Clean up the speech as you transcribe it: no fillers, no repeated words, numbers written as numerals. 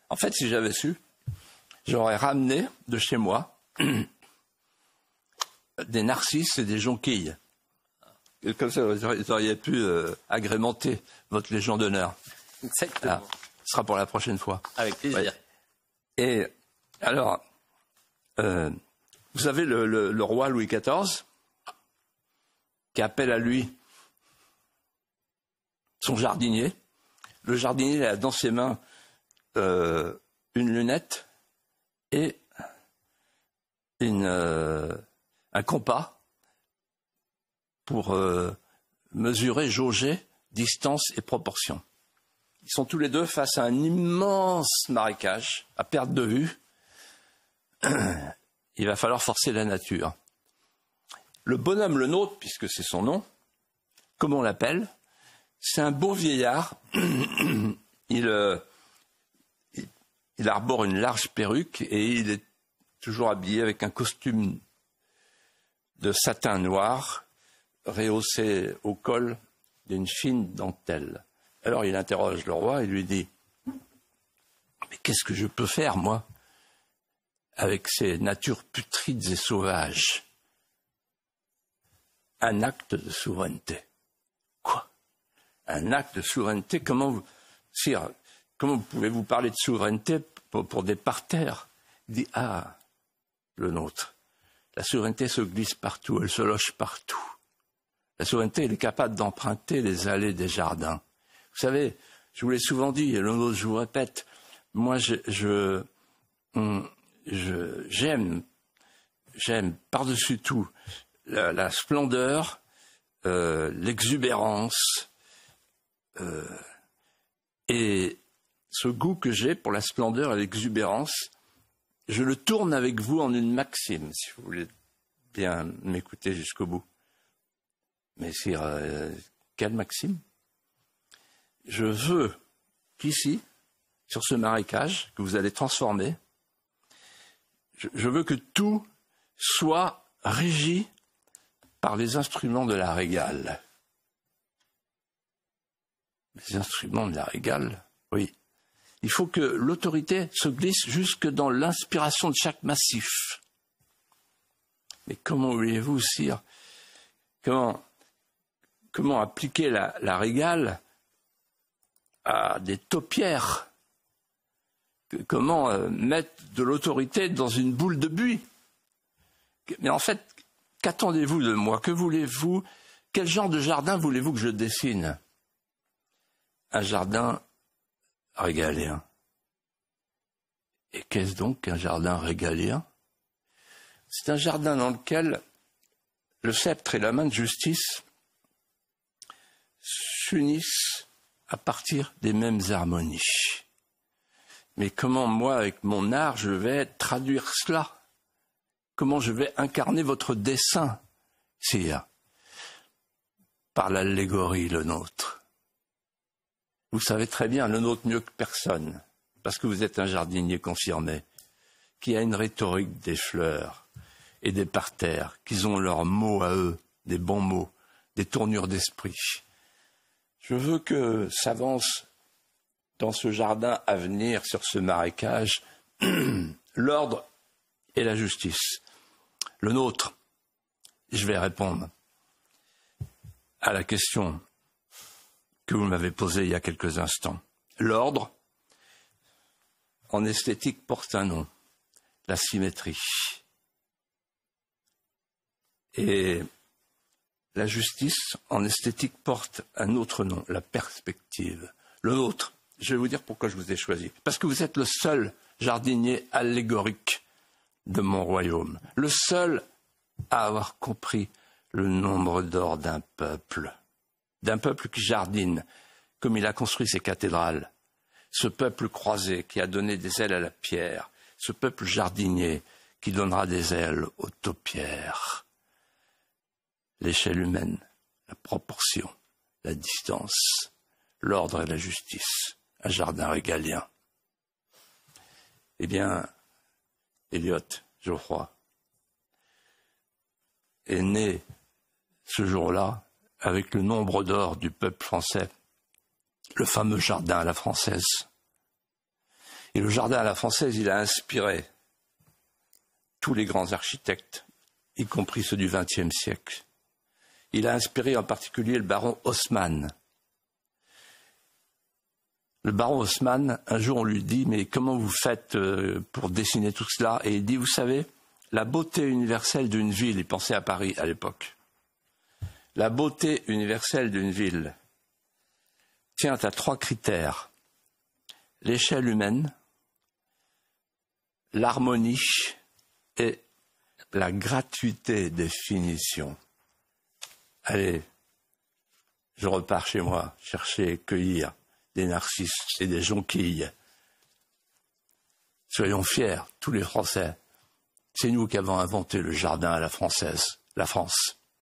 En fait, si j'avais su, j'aurais ramené de chez moi des narcisses et des jonquilles. Et comme ça, vous auriez pu agrémenter votre Légion d'honneur. Exactement. Ce sera pour la prochaine fois. Avec plaisir. Ouais. Et alors, vous savez, le roi Louis XIV, qui appelle à lui son jardinier. Le jardinier a dans ses mains une lunette et un compas pour mesurer, jauger distance et proportion. Ils sont tous les deux face à un immense marécage, à perte de vue. Il va falloir forcer la nature. Le bonhomme le nôtre, puisque c'est son nom, comment on l'appelle? C'est un beau vieillard. Il arbore une large perruque et il est toujours habillé avec un costume de satin noir, rehaussé au col d'une fine dentelle. Alors il interroge le roi et lui dit « Mais qu'est-ce que je peux faire, moi, avec ces natures putrides et sauvages ?» Un acte de souveraineté. Quoi? Un acte de souveraineté? Sire, comment pouvez-vous parler de souveraineté pour des parterres? Il dit, ah, le nôtre. La souveraineté se glisse partout, elle se loge partout. La souveraineté, elle est capable d'emprunter les allées des jardins. Vous savez, je vous l'ai souvent dit, et le nôtre, je vous répète, moi, j'aime par-dessus tout la splendeur, l'exubérance, et ce goût que j'ai pour la splendeur et l'exubérance, je le tourne avec vous en une maxime, si vous voulez bien m'écouter jusqu'au bout. Mais sire, quelle maxime? Je veux qu'ici, sur ce marécage que vous allez transformer, je veux que tout soit régi par les instruments de la régale. Les instruments de la régale, oui. Il faut que l'autorité se glisse jusque dans l'inspiration de chaque massif. Mais comment voulez-vous, sire, comment appliquer la régale à des taupières? Comment mettre de l'autorité dans une boule de buis? Mais en fait, qu'attendez-vous de moi? Que voulez-vous? Quel genre de jardin voulez-vous que je dessine? Un jardin régalien. Et qu'est-ce donc qu'un jardin régalien? C'est un jardin dans lequel le sceptre et la main de justice s'unissent à partir des mêmes harmonies. Mais comment, moi, avec mon art, je vais traduire cela? Comment je vais incarner votre dessein, sire? Par l'allégorie, le nôtre. Vous savez très bien, le nôtre mieux que personne, parce que vous êtes un jardinier confirmé, qui a une rhétorique des fleurs et des parterres, qui ont leurs mots à eux, des bons mots, des tournures d'esprit. Je veux que s'avance dans ce jardin à venir, sur ce marécage, l'ordre et la justice. Le nôtre, je vais répondre à la question que vous m'avez posée il y a quelques instants. L'ordre, en esthétique, porte un nom, la symétrie. Et la justice, en esthétique, porte un autre nom, la perspective. Le nôtre, je vais vous dire pourquoi je vous ai choisi. Parce que vous êtes le seul jardinier allégorique de mon royaume. Le seul à avoir compris le nombre d'or d'un peuple qui jardine, comme il a construit ses cathédrales. Ce peuple croisé qui a donné des ailes à la pierre, ce peuple jardinier qui donnera des ailes aux taupières. L'échelle humaine, la proportion, la distance, l'ordre et la justice, un jardin régalien. Eh bien, Eliot, Geoffroy, est né ce jour-là avec le nombre d'or du peuple français, le fameux jardin à la française. Et le jardin à la française, il a inspiré tous les grands architectes, y compris ceux du XXe siècle. Il a inspiré en particulier le baron Haussmann. Le baron Haussmann, un jour on lui dit « Mais comment vous faites pour dessiner tout cela ?» Et il dit « Vous savez, la beauté universelle d'une ville, il pensait à Paris à l'époque, la beauté universelle d'une ville tient à 3 critères. L'échelle humaine, l'harmonie et la gratuité des finitions. » Allez, je repars chez moi, chercher, cueillir des narcisses et des jonquilles. Soyons fiers, tous les Français. C'est nous qui avons inventé le jardin à la française, la France.